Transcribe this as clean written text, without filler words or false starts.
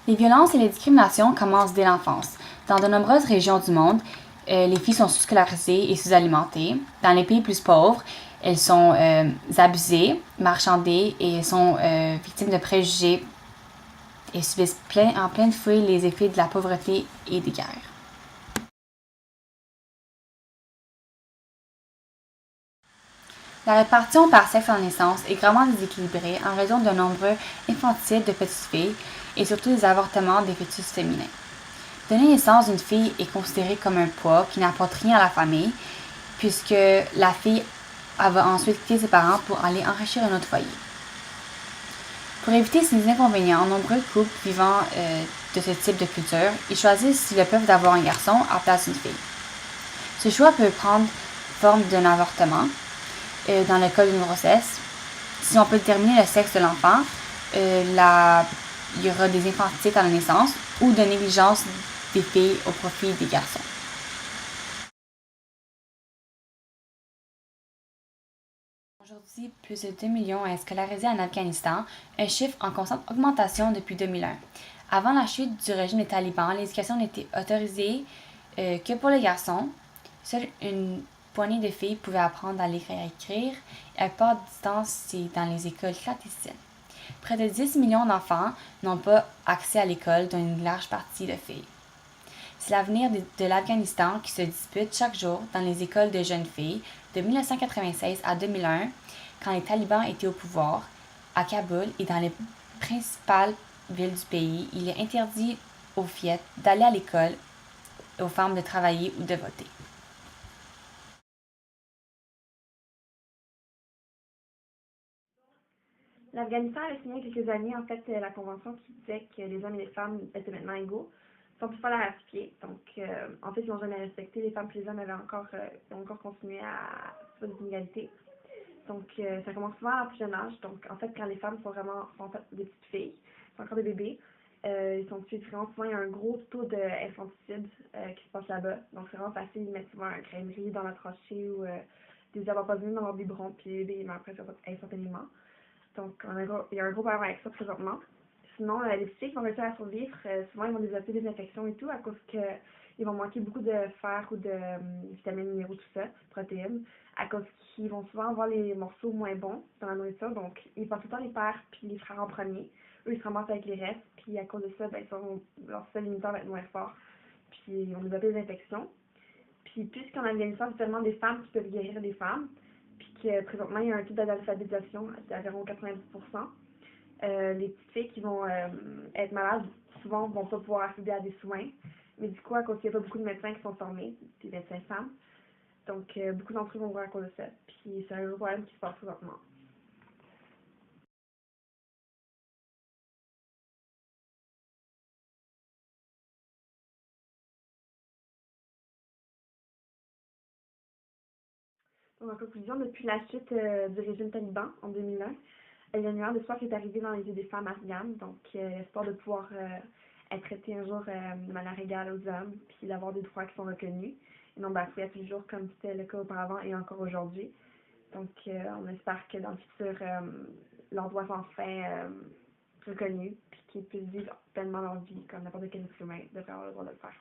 Les violences et les discriminations commencent dès l'enfance. Dans de nombreuses régions du monde, les filles sont sous-scolarisées et sous-alimentées. Dans les pays plus pauvres, elles sont abusées, marchandées et sont victimes de préjugés et subissent en pleine fouille les effets de la pauvreté et des guerres. La répartition par sexe en naissance est grandement déséquilibrée en raison de nombreux infanticides de petites filles et surtout des avortements des fœtus féminins. Donner naissance d'une fille est considéré comme un poids qui n'apporte rien à la famille, puisque la fille va ensuite quitter ses parents pour aller enrichir un autre foyer. Pour éviter ces inconvénients, nombreux couples vivant de ce type de culture, ils choisissent s'ils le peuvent d'avoir un garçon à place d'une fille. Ce choix peut prendre forme d'un avortement dans le cas d'une grossesse. Si on peut déterminer le sexe de l'enfant, il y aura des infanticides à la naissance ou de négligence des filles au profit des garçons. Aujourd'hui, plus de 2 millions est scolarisés en Afghanistan, un chiffre en constante augmentation depuis 2001. Avant la chute du régime des talibans, l'éducation n'était autorisée que pour les garçons. Seule une poignée de filles pouvaient apprendre à lire et à écrire, et la plupart du temps, c'est dans les écoles clandestines. Près de 10 millions d'enfants n'ont pas accès à l'école, dont une large partie de filles. C'est l'avenir de l'Afghanistan qui se dispute chaque jour dans les écoles de jeunes filles de 1996 à 2001, quand les talibans étaient au pouvoir, à Kaboul et dans les principales villes du pays. Il est interdit aux fillettes d'aller à l'école et aux femmes de travailler ou de voter. L'Afghanistan a signé il y a quelques années, en fait, la convention qui disait que les hommes et les femmes étaient maintenant égaux, sans toutefois la ratifier. Donc, en fait, ils n'ont jamais respecté. Les femmes et les hommes ont encore continué à faire des inégalités. Donc, ça commence souvent à un plus jeune âge. Donc, en fait, quand les femmes sont en fait des petites filles, sont encore des bébés, ils sont tués différents. Souvent, il y a un gros taux d'infanticide qui se passe là-bas. Donc, c'est vraiment facile. Ils mettent souvent un crèmerie dans la trachée ou des empoisonnés dans leur biberon, puis les bébés, ils meurent presque instantanément. Donc, il y a un gros problème avec ça présentement. Sinon, les petits qui vont réussir à survivre, souvent ils vont développer des infections et tout à cause qu'ils vont manquer beaucoup de fer ou de vitamines, minéraux, tout ça, protéines, à cause qu'ils vont souvent avoir les morceaux moins bons dans la nourriture. Donc, ils vont tout le temps les pères puis les frères en premier. Eux, ils se ramassent avec les restes. Puis, à cause de ça, ben, leur système immunitaire va être moins fort. Puis, ils vont développer des infections. Puis, puisqu'en Afghanistan, c'est tellement des femmes qui peuvent guérir des femmes, puis que présentement, il y a un taux d'alphabétisation d'environ 90%. Les petites filles qui vont être malades, souvent, ne vont pas pouvoir accéder à des soins. Mais du coup, à cause qu'il n'y a pas beaucoup de médecins qui sont formés, des médecins femmes, donc beaucoup d'entre eux vont mourir à cause de ça. Puis c'est un gros problème qui se passe présentement. Donc, en conclusion, depuis la chute du régime taliban en 2001, il y a une lueur de soif qui est arrivée dans les yeux des femmes afghanes, donc l'espoir de pouvoir être traitées un jour de manière égale aux hommes, puis d'avoir des droits qui sont reconnus, et non bafoués à tous les jours comme c'était le cas auparavant et encore aujourd'hui. Donc, on espère que dans le futur, leurs droits sont enfin reconnus, puis qu'ils puissent vivre pleinement leur vie comme n'importe quel être humain devrait avoir le droit de le faire.